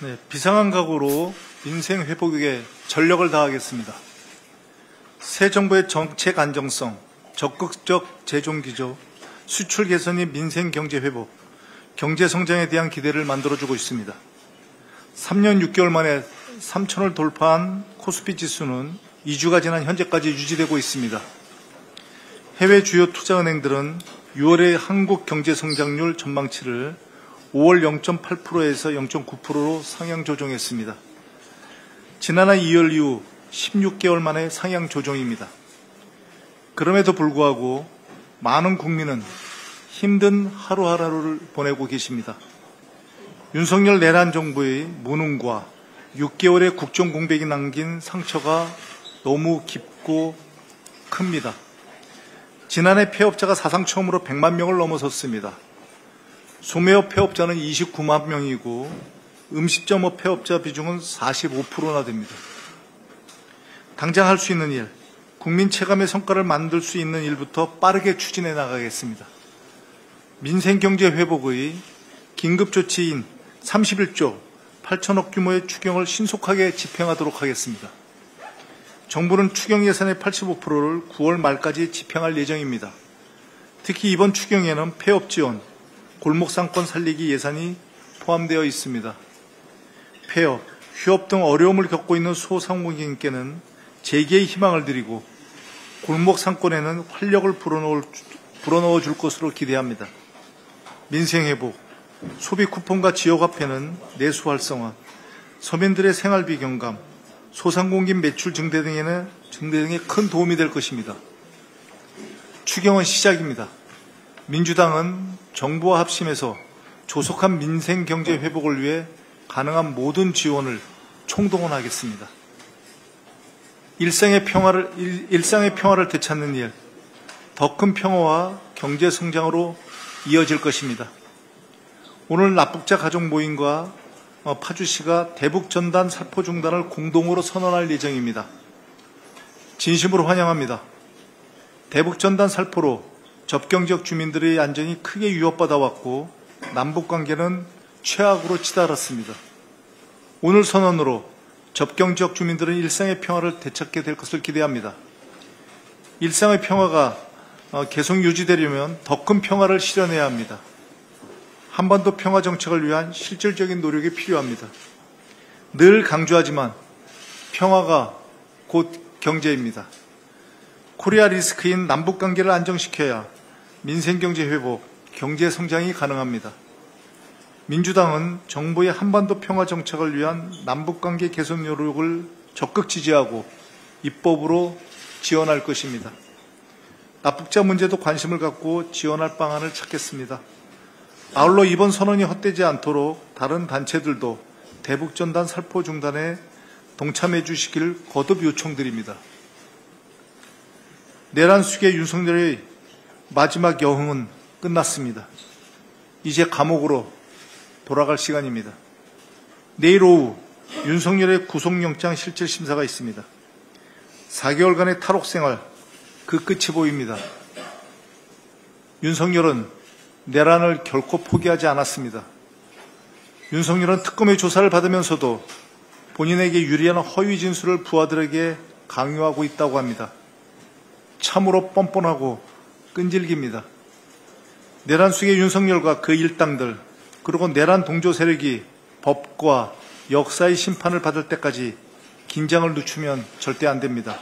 네, 비상한 각오로 민생 회복에 전력을 다하겠습니다. 새 정부의 정책 안정성, 적극적 재정 기조, 수출 개선이 민생 경제 회복, 경제 성장에 대한 기대를 만들어주고 있습니다. 3년 6개월 만에 3천을 돌파한 코스피 지수는 2주가 지난 현재까지 유지되고 있습니다. 해외 주요 투자은행들은 6월의 한국 경제 성장률 전망치를 5월 0.8%에서 0.9%로 상향 조정했습니다. 지난해 2월 이후 16개월 만에 상향 조정입니다. 그럼에도 불구하고 많은 국민은 힘든 하루하루를 보내고 계십니다. 윤석열 내란 정부의 무능과 6개월의 국정 공백이 남긴 상처가 너무 깊고 큽니다. 지난해 폐업자가 사상 처음으로 100만 명을 넘어섰습니다. 소매업 폐업자는 29만 명이고 음식점업 폐업자 비중은 45%나 됩니다. 당장 할 수 있는 일, 국민 체감의 성과를 만들 수 있는 일부터 빠르게 추진해 나가겠습니다. 민생경제 회복의 긴급조치인 31조 8천억 규모의 추경을 신속하게 집행하도록 하겠습니다. 정부는 추경 예산의 85%를 9월 말까지 집행할 예정입니다. 특히 이번 추경에는 폐업 지원, 골목상권 살리기 예산이 포함되어 있습니다. 폐업, 휴업 등 어려움을 겪고 있는 소상공인께는 재기의 희망을 드리고 골목상권에는 활력을 불어넣어 줄 것으로 기대합니다. 민생회복, 소비 쿠폰과 지역화폐는 내수 활성화, 서민들의 생활비 경감, 소상공인 매출 증대 등에 큰 도움이 될 것입니다. 추경은 시작입니다. 민주당은 정부와 합심해서 조속한 민생 경제 회복을 위해 가능한 모든 지원을 총동원하겠습니다. 일상의 평화를 되찾는 일, 더 큰 평화와 경제 성장으로 이어질 것입니다. 오늘 납북자 가족 모임과 파주시가 대북전단 살포 중단을 공동으로 선언할 예정입니다. 진심으로 환영합니다. 대북전단 살포로 접경지역 주민들의 안전이 크게 위협받아 왔고 남북관계는 최악으로 치달았습니다. 오늘 선언으로 접경지역 주민들은 일상의 평화를 되찾게 될 것을 기대합니다. 일상의 평화가 계속 유지되려면 더 큰 평화를 실현해야 합니다. 한반도 평화 정책을 위한 실질적인 노력이 필요합니다. 늘 강조하지만 평화가 곧 경제입니다. 코리아 리스크인 남북관계를 안정시켜야 민생경제 회복, 경제 성장이 가능합니다. 민주당은 정부의 한반도 평화 정책을 위한 남북관계 개선 노력을 적극 지지하고 입법으로 지원할 것입니다. 납북자 문제도 관심을 갖고 지원할 방안을 찾겠습니다. 아울러 이번 선언이 헛되지 않도록 다른 단체들도 대북전단 살포 중단에 동참해 주시길 거듭 요청드립니다. 내란 수계 윤석열의 마지막 여흥은 끝났습니다. 이제 감옥으로 돌아갈 시간입니다. 내일 오후 윤석열의 구속영장 실질심사가 있습니다. 4개월간의 탈옥 생활, 그 끝이 보입니다. 윤석열은 내란을 결코 포기하지 않았습니다. 윤석열은 특검의 조사를 받으면서도 본인에게 유리한 허위 진술을 부하들에게 강요하고 있다고 합니다. 참으로 뻔뻔하고 끈질깁니다. 내란 수의 윤석열과 그 일당들, 그리고 내란 동조 세력이 법과 역사의 심판을 받을 때까지 긴장을 늦추면 절대 안 됩니다.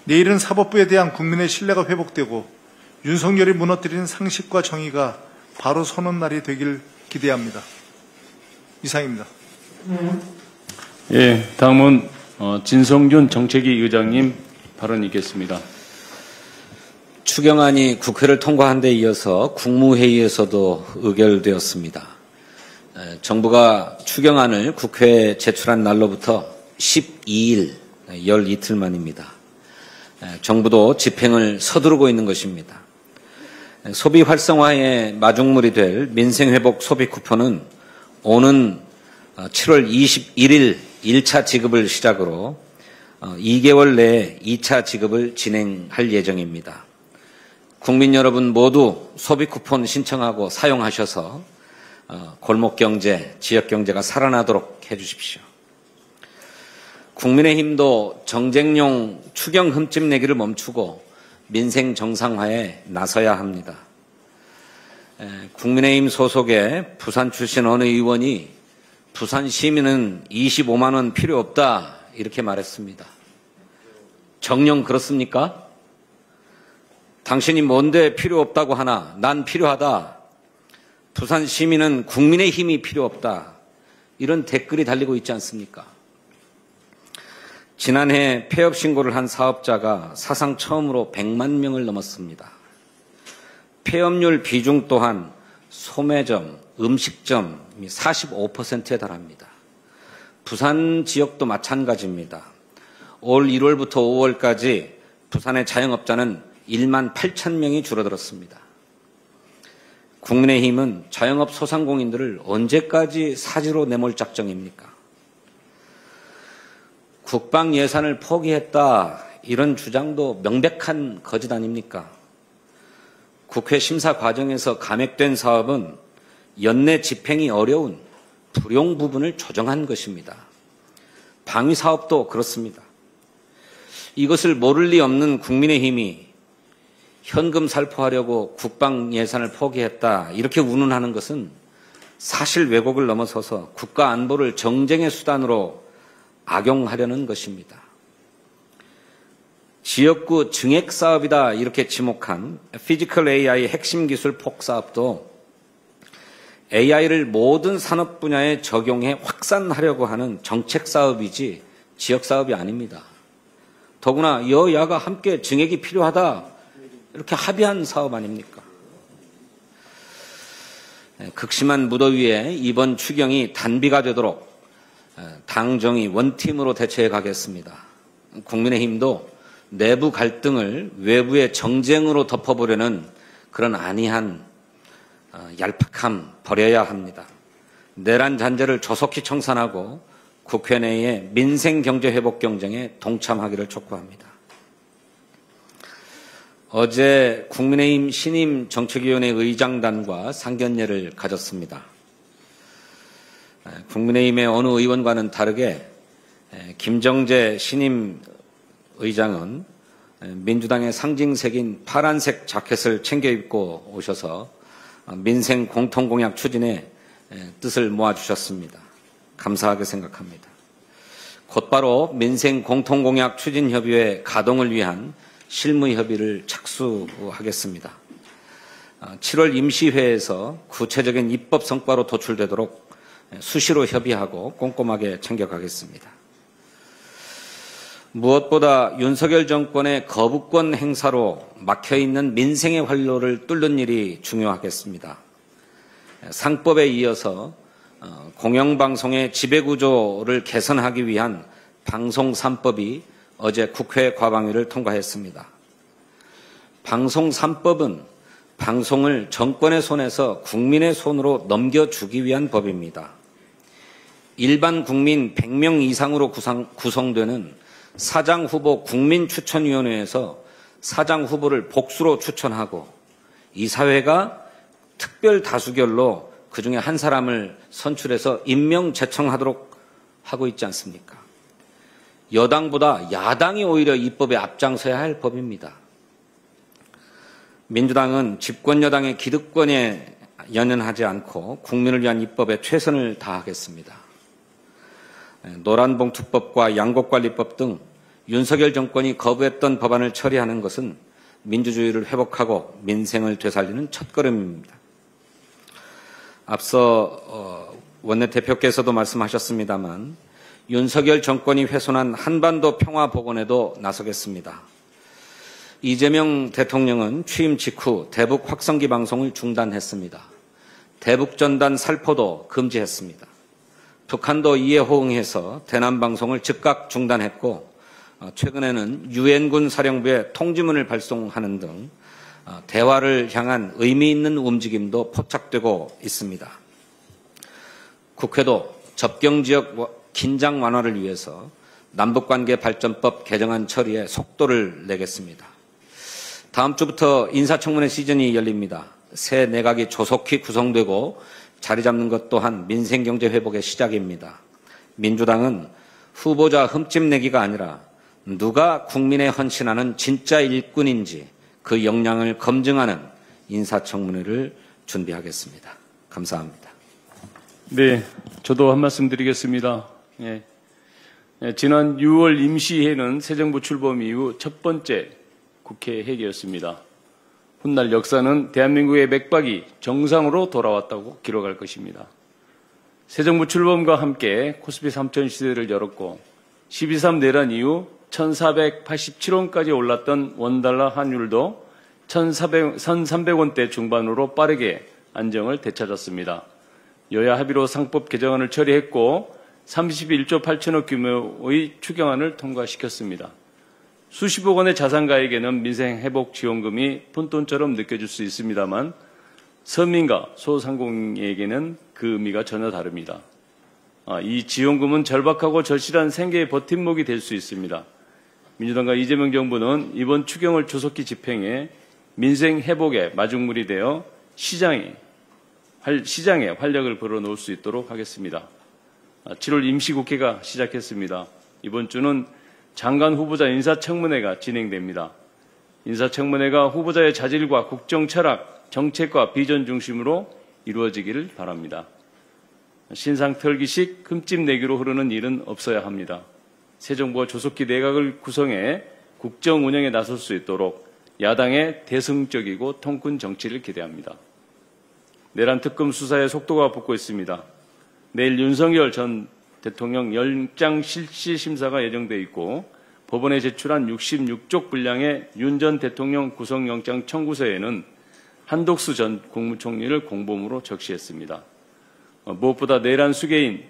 내일은 사법부에 대한 국민의 신뢰가 회복되고 윤석열이 무너뜨리는 상식과 정의가 바로 서는 날이 되길 기대합니다. 이상입니다. 예, 다음은 진성준 정책위 의장님 발언 있겠습니다. 추경안이 국회를 통과한 데 이어서 국무회의에서도 의결되었습니다. 정부가 추경안을 국회에 제출한 날로부터 12일, 열 이틀 만입니다. 정부도 집행을 서두르고 있는 것입니다. 소비 활성화의 마중물이 될 민생회복 소비 쿠폰은 오는 7월 21일 1차 지급을 시작으로 2개월 내에 2차 지급을 진행할 예정입니다. 국민 여러분 모두 소비 쿠폰 신청하고 사용하셔서 골목경제, 지역경제가 살아나도록 해주십시오. 국민의힘도 정쟁용 추경 흠집 내기를 멈추고 민생 정상화에 나서야 합니다. 국민의힘 소속의 부산 출신 어느 의원이 부산 시민은 25만 원 필요 없다 이렇게 말했습니다. 정녕 그렇습니까? 당신이 뭔데 필요 없다고 하나? 난 필요하다. 부산 시민은 국민의힘이 필요 없다. 이런 댓글이 달리고 있지 않습니까? 지난해 폐업 신고를 한 사업자가 사상 처음으로 100만 명을 넘었습니다. 폐업률 비중 또한 소매점, 음식점이 45%에 달합니다. 부산 지역도 마찬가지입니다. 올 1월부터 5월까지 부산의 자영업자는 1만 8천 명이 줄어들었습니다. 국민의힘은 자영업 소상공인들을 언제까지 사지로 내몰 작정입니까? 국방 예산을 포기했다 이런 주장도 명백한 거짓 아닙니까? 국회 심사 과정에서 감액된 사업은 연내 집행이 어려운 불용 부분을 조정한 것입니다. 방위 사업도 그렇습니다. 이것을 모를 리 없는 국민의힘이 현금 살포하려고 국방 예산을 포기했다 이렇게 운운하는 것은 사실 왜곡을 넘어서서 국가 안보를 정쟁의 수단으로 악용하려는 것입니다. 지역구 증액 사업이다 이렇게 지목한 피지컬 AI 핵심 기술 폭 사업도 AI를 모든 산업 분야에 적용해 확산하려고 하는 정책 사업이지 지역 사업이 아닙니다. 더구나 여야가 함께 증액이 필요하다 이렇게 합의한 사업 아닙니까? 극심한 무더위에 이번 추경이 단비가 되도록 당정이 원팀으로 대처해 가겠습니다. 국민의힘도 내부 갈등을 외부의 정쟁으로 덮어보려는 그런 안이한 얄팍함 버려야 합니다. 내란 잔재를 조속히 청산하고 국회 내의 민생 경제 회복 경쟁에 동참하기를 촉구합니다. 어제 국민의힘 신임 정책위원회 의장단과 상견례를 가졌습니다. 국민의힘의 어느 의원과는 다르게 김정재 신임 의장은 민주당의 상징색인 파란색 자켓을 챙겨 입고 오셔서 민생 공통공약 추진에 뜻을 모아주셨습니다. 감사하게 생각합니다. 곧바로 민생 공통공약 추진협의회 가동을 위한 실무협의를 착수하겠습니다. 7월 임시회에서 구체적인 입법 성과로 도출되도록 수시로 협의하고 꼼꼼하게 챙겨가겠습니다. 무엇보다 윤석열 정권의 거부권 행사로 막혀있는 민생의 활로를 뚫는 일이 중요하겠습니다. 상법에 이어서 공영방송의 지배구조를 개선하기 위한 방송 3법이 어제 국회 과방위를 통과했습니다. 방송 3법은 방송을 정권의 손에서 국민의 손으로 넘겨주기 위한 법입니다. 일반 국민 100명 이상으로 구성되는 사장 후보 국민추천위원회에서 사장 후보를 복수로 추천하고 이 사회가 특별 다수결로 그중에 한 사람을 선출해서 임명 제청하도록 하고 있지 않습니까? 여당보다 야당이 오히려 입법에 앞장서야 할 법입니다. 민주당은 집권 여당의 기득권에 연연하지 않고 국민을 위한 입법에 최선을 다하겠습니다. 노란봉투법과 양곡관리법 등 윤석열 정권이 거부했던 법안을 처리하는 것은 민주주의를 회복하고 민생을 되살리는 첫걸음입니다. 앞서 원내대표께서도 말씀하셨습니다만 윤석열 정권이 훼손한 한반도 평화 복원에도 나서겠습니다. 이재명 대통령은 취임 직후 대북 확성기 방송을 중단했습니다. 대북전단 살포도 금지했습니다. 북한도 이에 호응해서 대남 방송을 즉각 중단했고 최근에는 유엔군 사령부에 통지문을 발송하는 등 대화를 향한 의미 있는 움직임도 포착되고 있습니다. 국회도 접경지역 긴장 완화를 위해서 남북관계 발전법 개정안 처리에 속도를 내겠습니다. 다음 주부터 인사청문회 시즌이 열립니다. 새 내각이 조속히 구성되고 자리 잡는 것 또한 민생경제 회복의 시작입니다. 민주당은 후보자 흠집 내기가 아니라 누가 국민에 헌신하는 진짜 일꾼인지 그 역량을 검증하는 인사청문회를 준비하겠습니다. 감사합니다. 네, 저도 한 말씀 드리겠습니다. 지난 6월 임시회는 새 정부 출범 이후 첫 번째 국회 회기였습니다. 훗날 역사는 대한민국의 맥박이 정상으로 돌아왔다고 기록할 것입니다. 새 정부 출범과 함께 코스피 3000 시대를 열었고 12.3 내란 이후 1487원까지 올랐던 원달러 환율도 1300원대 중반으로 빠르게 안정을 되찾았습니다. 여야 합의로 상법 개정안을 처리했고 31조 8천억 규모의 추경안을 통과시켰습니다. 수십억 원의 자산가에게는 민생회복지원금이 푼돈처럼 느껴질 수 있습니다만 서민과 소상공인에게는 그 의미가 전혀 다릅니다. 이 지원금은 절박하고 절실한 생계의 버팀목이 될 수 있습니다. 민주당과 이재명 정부는 이번 추경을 조속히 집행해 민생회복의 마중물이 되어 시장에 활력을 불어넣을 수 있도록 하겠습니다. 7월 임시국회가 시작했습니다. 이번 주는 장관 후보자 인사청문회가 진행됩니다. 인사청문회가 후보자의 자질과 국정 철학, 정책과 비전 중심으로 이루어지기를 바랍니다. 신상 털기식 흠집 내기로 흐르는 일은 없어야 합니다. 새 정부가 조속히 내각을 구성해 국정 운영에 나설 수 있도록 야당의 대승적이고 통큰 정치를 기대합니다. 내란 특검 수사의 속도가 붙고 있습니다. 내일 윤석열 전 대통령 영장 실시 심사가 예정돼 있고 법원에 제출한 66쪽 분량의 윤 전 대통령 구속영장 청구서에는 한독수 전 국무총리를 공범으로 적시했습니다. 무엇보다 내란 수괴인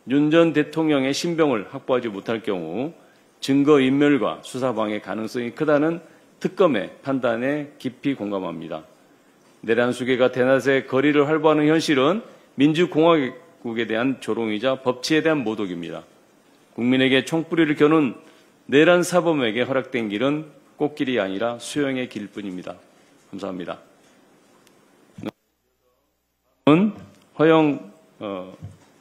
윤 전 대통령의 신병을 확보하지 못할 경우 증거인멸과 수사방해 가능성이 크다는 특검의 판단에 깊이 공감합니다. 내란 수괴가 대낮에 거리를 활보하는 현실은 민주공화국에 대한 조롱이자 법치에 대한 모독입니다. 국민에게 총뿌리를 겨눈 내란 사범에게 허락된 길은 꽃길이 아니라 수용의 길뿐입니다. 감사합니다. 허영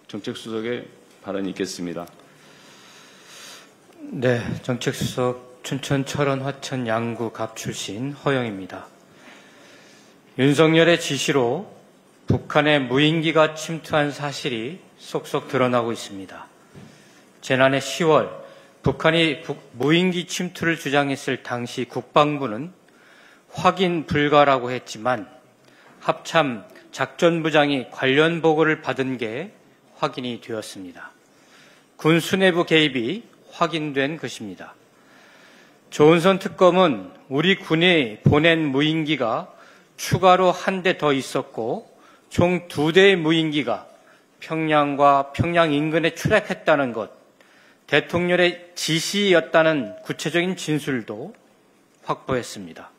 정책수석의 발언이 있겠습니다. 네, 정책수석 춘천, 철원, 화천, 양구, 갑 출신 허영입니다. 윤석열의 지시로 북한의 무인기가 침투한 사실이 속속 드러나고 있습니다. 지난해 10월 북한이 무인기 침투를 주장했을 당시 국방부는 확인 불가라고 했지만 합참 작전부장이 관련 보고를 받은 게 확인이 되었습니다. 군 수뇌부 개입이 확인된 것입니다. 조은선 특검은 우리 군이 보낸 무인기가 추가로 한 대 더 있었고 총 2대의 무인기가 평양과 평양 인근에 추락했다는 것, 대통령의 지시였다는 구체적인 진술도 확보했습니다.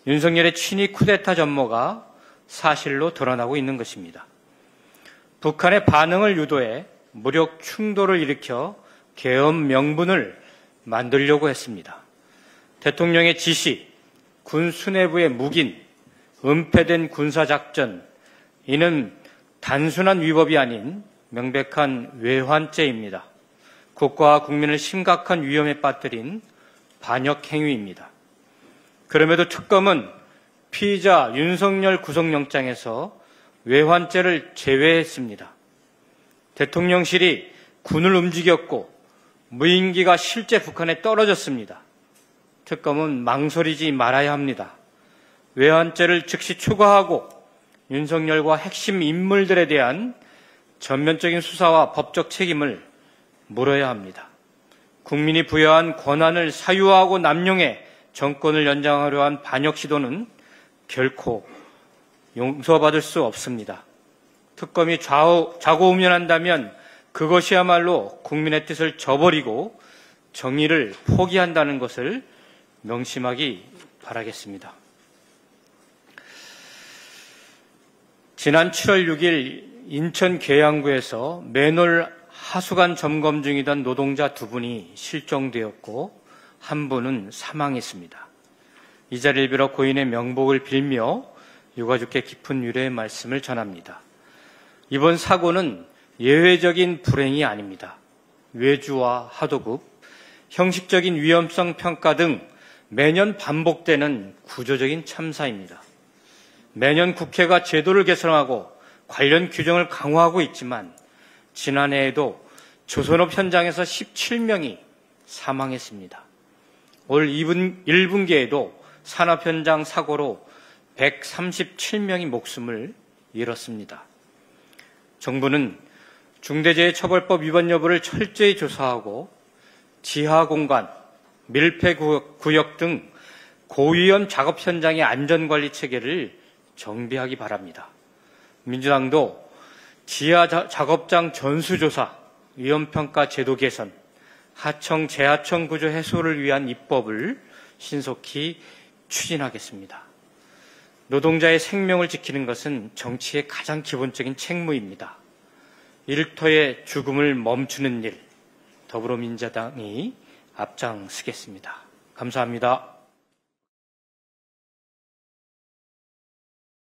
윤석열의 친위 쿠데타 전모가 사실로 드러나고 있는 것입니다. 북한의 반응을 유도해 무력 충돌을 일으켜 계엄 명분을 만들려고 했습니다. 대통령의 지시, 군 수뇌부의 묵인, 은폐된 군사작전, 이는 단순한 위법이 아닌 명백한 외환죄입니다. 국가와 국민을 심각한 위험에 빠뜨린 반역 행위입니다. 그럼에도 특검은 피의자 윤석열 구속영장에서 외환죄를 제외했습니다. 대통령실이 군을 움직였고 무인기가 실제 북한에 떨어졌습니다. 특검은 망설이지 말아야 합니다. 외환죄를 즉시 추가하고 윤석열과 핵심 인물들에 대한 전면적인 수사와 법적 책임을 물어야 합니다. 국민이 부여한 권한을 사유화하고 남용해 정권을 연장하려 한 반역 시도는 결코 용서받을 수 없습니다. 특검이 좌고우면한다면 그것이야말로 국민의 뜻을 저버리고 정의를 포기한다는 것을 명심하기 바라겠습니다. 지난 7월 6일 인천 계양구에서 맨홀 하수관 점검 중이던 노동자 2분이 실종되었고 한 분은 사망했습니다. 이 자리를 빌어 고인의 명복을 빌며 유가족께 깊은 위로의 말씀을 전합니다. 이번 사고는 예외적인 불행이 아닙니다. 외주와 하도급, 형식적인 위험성 평가 등 매년 반복되는 구조적인 참사입니다. 매년 국회가 제도를 개선하고 관련 규정을 강화하고 있지만 지난해에도 조선업 현장에서 17명이 사망했습니다. 올 1분기에도 산업 현장 사고로 137명이 목숨을 잃었습니다. 정부는 중대재해처벌법 위반 여부를 철저히 조사하고 지하 공간, 밀폐 구역 등 고위험 작업 현장의 안전관리 체계를 정비하기 바랍니다. 민주당도 지하 작업장 전수조사, 위험평가 제도 개선, 하청 재하청 구조 해소를 위한 입법을 신속히 추진하겠습니다. 노동자의 생명을 지키는 것은 정치의 가장 기본적인 책무입니다. 일터의 죽음을 멈추는 일, 더불어민주당이 앞장서겠습니다. 감사합니다.